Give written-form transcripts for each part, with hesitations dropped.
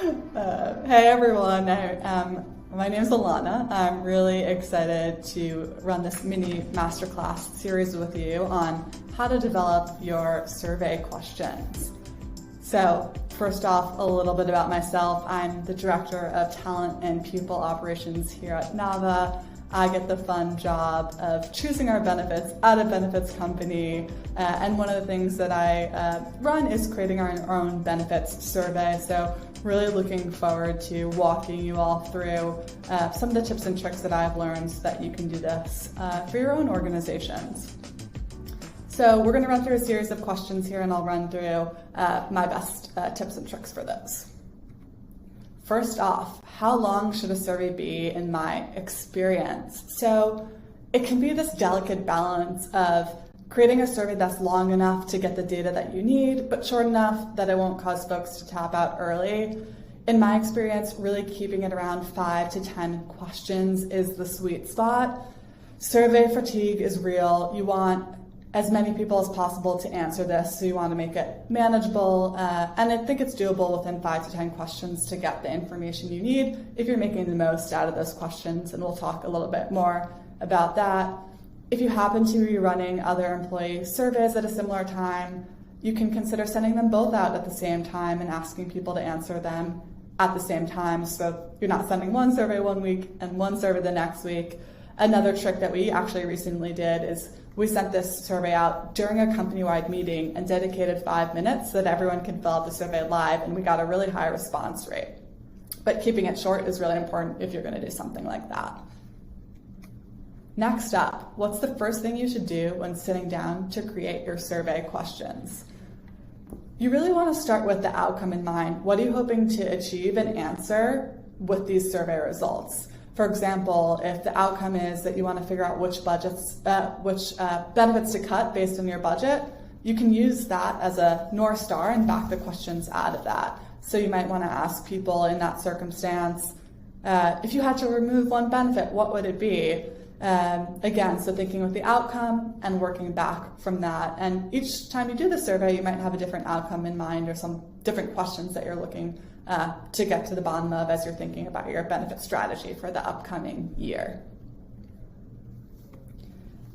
Hey everyone, my name is Ilana. I'm really excited to run this mini masterclass series with you on how to develop your survey questions. So first off, a little bit about myself. I'm the Director of Talent and People Operations here at Nava. I get the fun job of choosing our benefits at a benefits company, and one of the things that I run is creating our own benefits survey. So really looking forward to walking you all through some of the tips and tricks that I've learned so that you can do this for your own organizations. So we're going to run through a series of questions here, and I'll run through my best tips and tricks for those. First off, how long should a survey be in my experience? So it can be this delicate balance of creating a survey that's long enough to get the data that you need, but short enough that it won't cause folks to tap out early. In my experience, really keeping it around 5 to 10 questions is the sweet spot. Survey fatigue is real. You want as many people as possible to answer this, so you want to make it manageable, and I think it's doable within 5 to 10 questions to get the information you need if you're making the most out of those questions, and we'll talk a little bit more about that. If you happen to be running other employee surveys at a similar time, you can consider sending them both out at the same time and asking people to answer them at the same time, so you're not sending one survey one week and one survey the next week. Another trick that we actually recently did is we sent this survey out during a company-wide meeting and dedicated 5 minutes so that everyone can fill out the survey live, and we got a really high response rate. But keeping it short is really important if you're going to do something like that. Next up, what's the first thing you should do when sitting down to create your survey questions? You really want to start with the outcome in mind. What are you hoping to achieve and answer with these survey results? For example, if the outcome is that you want to figure out which benefits to cut based on your budget, you can use that as a North Star and back the questions out of that. So you might want to ask people in that circumstance, if you had to remove one benefit, what would it be? Again, so thinking with the outcome and working back from that. And each time you do the survey, you might have a different outcome in mind or some different questions that you're looking to get to the bottom of as you're thinking about your benefit strategy for the upcoming year.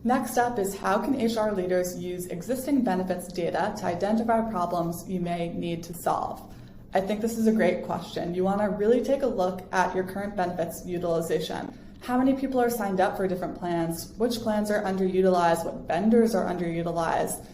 Next up is, how can HR leaders use existing benefits data to identify problems you may need to solve? I think this is a great question. You want to really take a look at your current benefits utilization. How many people are signed up for different plans? Which plans are underutilized? What vendors are underutilized?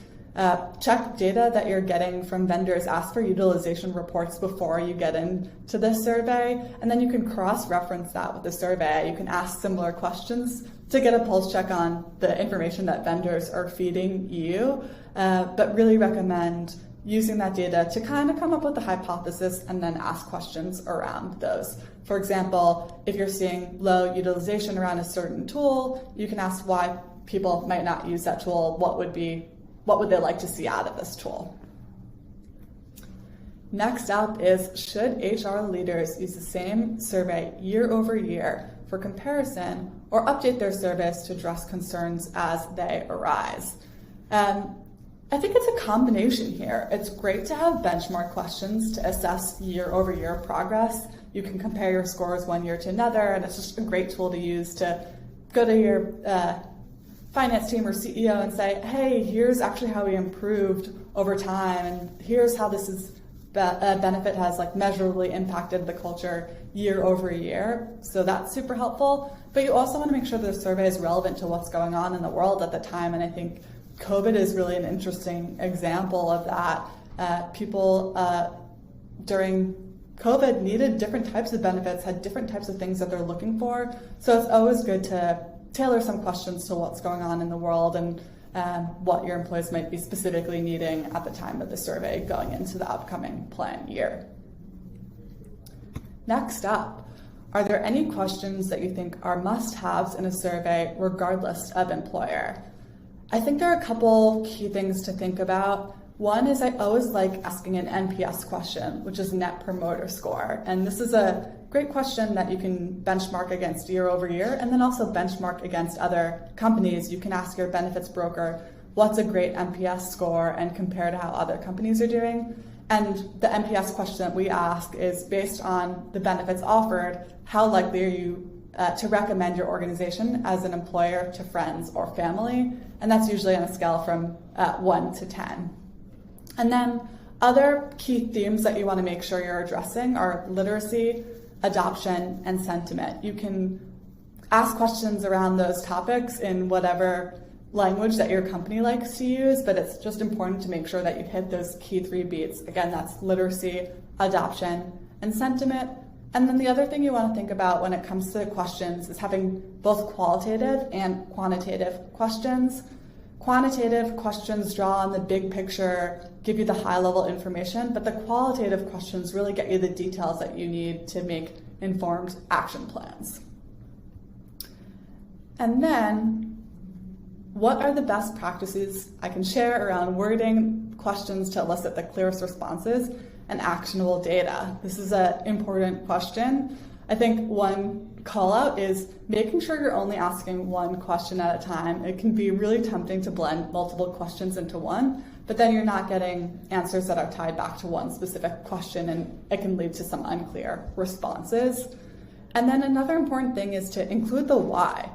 Check data that you're getting from vendors. Ask for utilization reports before you get into this survey, and then you can cross-reference that with the survey. You can ask similar questions to get a pulse check on the information that vendors are feeding you, but really recommend using that data to kind of come up with a hypothesis and then ask questions around those. For example, if you're seeing low utilization around a certain tool, you can ask why people might not use that tool. What would they like to see out of this tool? Next up is, should HR leaders use the same survey year over year for comparison, or update their surveys to address concerns as they arise? I think it's a combination here. It's great to have benchmark questions to assess year over year progress. You can compare your scores one year to another, and it's just a great tool to use to go to your finance team or CEO and say, hey, here's actually how we improved over time, and here's how this is benefit has measurably impacted the culture year over year. So that's super helpful. But you also want to make sure the survey is relevant to what's going on in the world at the time, and I think COVID is really an interesting example of that. People during COVID needed different types of benefits, had different types of things that they're looking for. So it's always good to tailor some questions to what's going on in the world and what your employees might be specifically needing at the time of the survey going into the upcoming plan year. Next up, are there any questions that you think are must-haves in a survey regardless of employer? I think there are a couple key things to think about. One is, I always like asking an NPS question, which is Net Promoter Score. And this is a great question that you can benchmark against year over year, and then also benchmark against other companies. You can ask your benefits broker, what's a great NPS score, and compare to how other companies are doing. And the NPS question that we ask is based on the benefits offered, how likely are you to recommend your organization as an employer to friends or family? And that's usually on a scale from 1 to 10. And then other key themes that you want to make sure you're addressing are literacy, adoption, and sentiment. You can ask questions around those topics in whatever language that your company likes to use, but it's just important to make sure that you hit those key 3 beats. Again, that's literacy, adoption, and sentiment. And then the other thing you want to think about when it comes to questions is having both qualitative and quantitative questions. Quantitative questions draw on the big picture, give you the high-level information, but the qualitative questions really get you the details that you need to make informed action plans. And then, what are the best practices I can share around wording questions to elicit the clearest responses and actionable data? This is an important question. I think one call out is making sure you're only asking one question at a time. It can be really tempting to blend multiple questions into one, but then you're not getting answers that are tied back to one specific question, and it can lead to some unclear responses. And then another important thing is to include the why.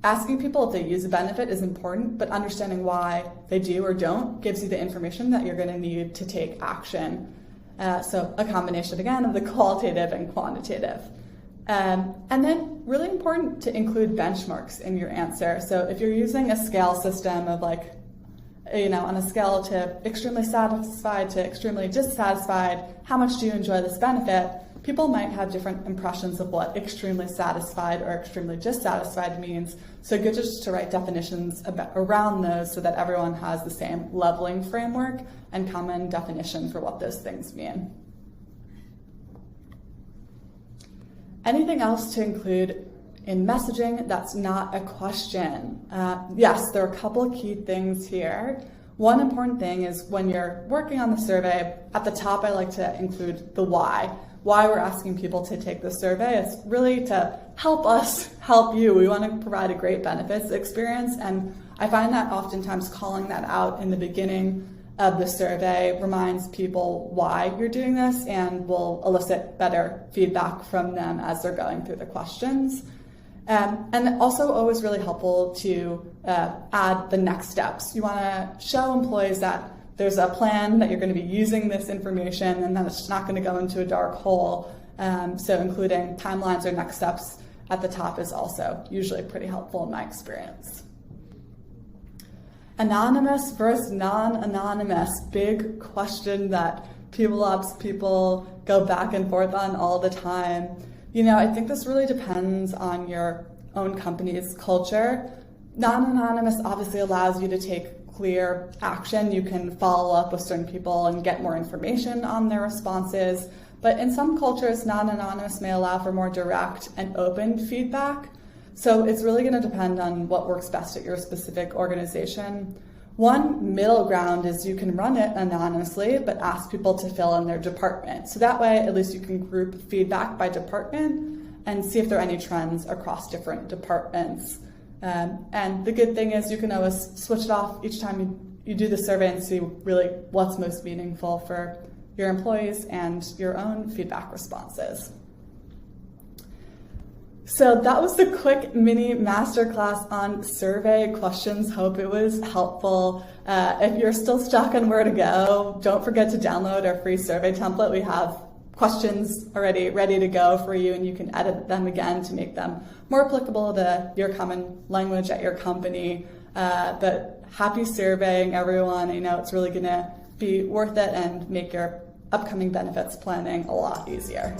Asking people if they use a benefit is important, but understanding why they do or don't gives you the information that you're going to need to take action. So a combination, again, of the qualitative and quantitative. And then really important to include benchmarks in your answer. So if you're using a scale system of on a scale to extremely satisfied to extremely dissatisfied, how much do you enjoy this benefit? People might have different impressions of what extremely satisfied or extremely dissatisfied means. So good just to write definitions around those so that everyone has the same leveling framework and common definition for what those things mean. Anything else to include in messaging that's not a question? Yes, there are a couple of key things here. One important thing is when you're working on the survey, at the top I like to include the why we're asking people to take the survey. It's really to help us help you. We want to provide a great benefits experience, and I find that oftentimes calling that out in the beginning of the survey reminds people why you're doing this and will elicit better feedback from them as they're going through the questions. And also always really helpful to add the next steps. You want to show employees that there's a plan, that you're going to be using this information, and that it's not going to go into a dark hole. So including timelines or next steps at the top is also usually pretty helpful in my experience. Anonymous versus non-anonymous, big question that people go back and forth on all the time. I think this really depends on your own company's culture. Non-anonymous obviously allows you to take clear action. You can follow up with certain people and get more information on their responses. But in some cultures, non-anonymous may allow for more direct and open feedback. So it's really going to depend on what works best at your specific organization. One middle ground is you can run it anonymously, but ask people to fill in their department. So that way, at least you can group feedback by department and see if there are any trends across different departments. And the good thing is you can always switch it off each time you do the survey and see really what's most meaningful for your employees and your own feedback responses. So that was the quick mini masterclass on survey questions. Hope it was helpful. If you're still stuck on where to go, don't forget to download our free survey template. We have questions already ready to go for you, and you can edit them again to make them more applicable to your common language at your company. But happy surveying, everyone. I know it's really going to be worth it and make your upcoming benefits planning a lot easier.